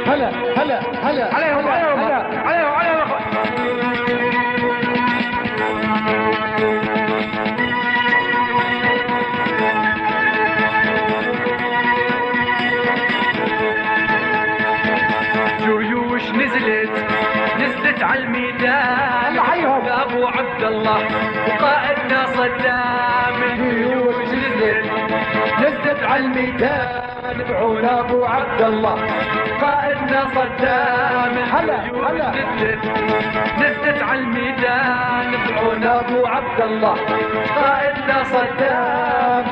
هلا هلا هلا عليهم عليهم عليهم عليهم. جيوش نزلت على الميدان. الله حيهم. ابو عبد الله وقائدنا صدام. جيوش نزلت على الميدان بعون ابو عبد الله قائدنا صدام. هلا هلا نزلت على الميدان بعون ابو عبد الله قائدنا صدام.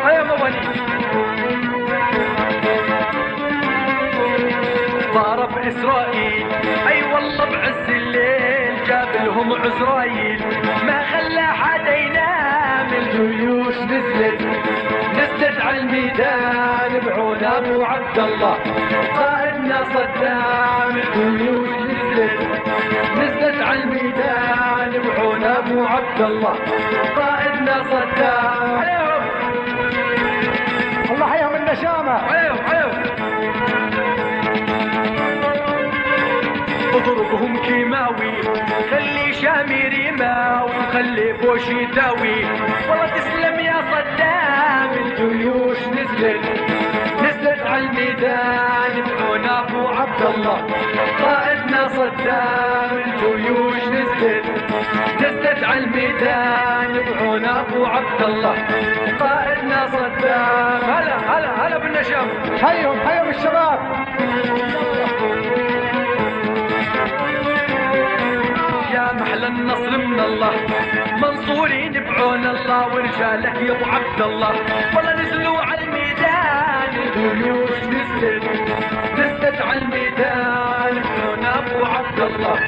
يا مبني ضرب اسرائيل اي والله بعز الليل جاب لهم عزرايل ما خلى حدا ينام. الجيوش نزلت على الميدان بعون ابو عبد الله قائدنا صدام. الجيوش نزلت على الميدان بعون ابو عبد الله قائدنا صدام. عليهم الله حيهم النشامة. عليهم عليهم. اضربهم كيماوي خلي شامي ريماوي وخلي بوشي داوي والله تسلم يا صدام. الجيوش نزلت على الميدان بعون ابو عبد الله قائدنا صدام. الجيوش نزلت على الميدان بعون ابو عبد الله قائدنا صدام. هلا هلا هلا بالنشام. حيهم الشباب. يا محلى النصر من الله منصورين بعون الله ورجالك يا ابو عبد الله والله نزلوا على الميدان. الجيوش نزلت على الميدان بعون ابو عبد الله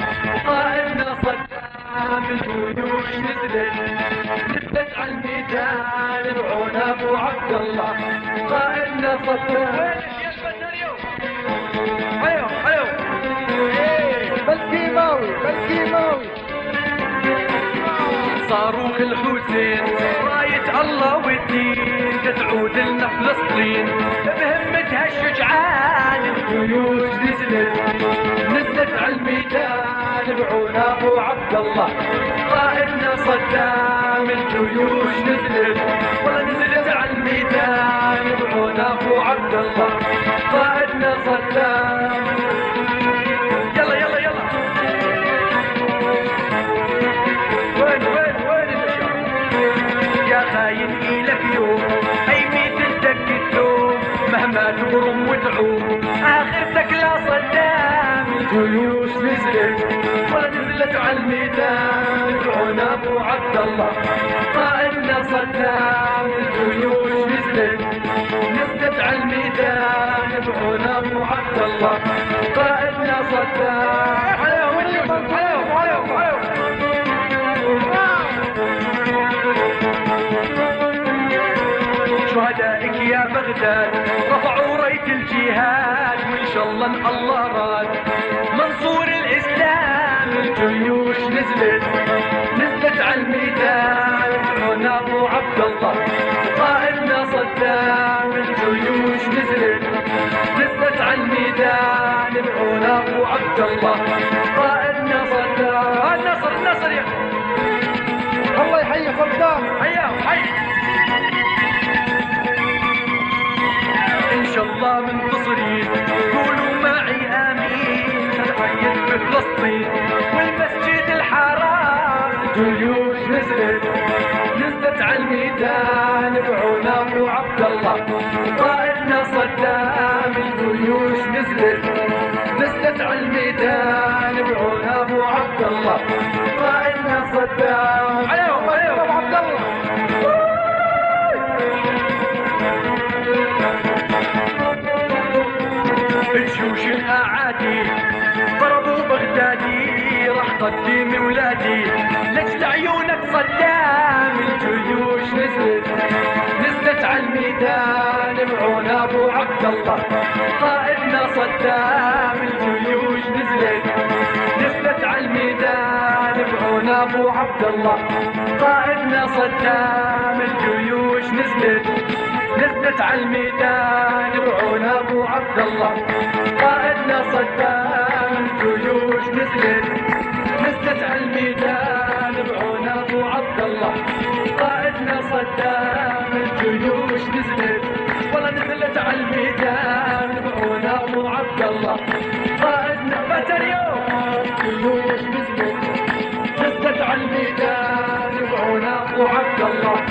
قائدنا صدام. الجيوش نزلت على الميدان بعون ابو عبد الله قائدنا صدام. ايوه ايوه بالكيماوي صاروخ الحسين راية الله والدين تعود لنا فلسطين بهمتها الشجعان. الجيوش نزلت على الميدان بعون ابو عبد الله قائدنا صدام. الجيوش نزلت على الميدان بعون ابو عبد الله قائدنا صدام. يلا يلا يلا. وين يا خاين إلك يوم أي ميت الدك الدوم مهما تبرم وتعوم آخرتك لا صدام. الجيوش نزلت على الميدان بعون أبو عبد الله قائدنا صدام. الجيوش نزلت على الميدان بعون أبو عبد الله قائدنا صدام. عليهم الجيوش عليهم. شهدائك يا بغداد رفعوا راية الجهاد وإن شاء الله إن الله راد منصور الإسلام. الجيوش نزلت على الميدان بعون أبو عبد الله قائدنا صدام. الجيوش نزلت على الميدان بعون أبو عبد الله قائدنا صدام. النصر يا الله يحيي صدام. حياه حي. ان شاء الله منتصرين قولوا معي امين. نحيد بفلسطين والمسجد الحرام. الجيوش نزلت على الميدان بعون ابو عبد الله قائدنا صدام. الجيوش نزلت على الميدان بعون ابو عبد الله قائدنا صدام. عليهم ابو عبد الله. الجيوش الاعادي ضربوا بغدادي راح قدم ولادي لاجل عيونك صدام. الجيوش نزلت على الميدان بعون ابو عبد الله قائدنا صدام. الجيوش نزلت على الميدان بعون بعون ابو عبد الله. قائدنا صدام الجيوش نزلت على الميدان بعون ابو عبد الله. قائدنا صدام الجيوش نزلت على الميدان بعون ابو عبد الله. قائدنا صدام الجيوش والله نزلت على الميدان بعون ابو عبد الله. قائدنا باتريوم الجيوش نزلت على الميدان بعون ابو عبد الله.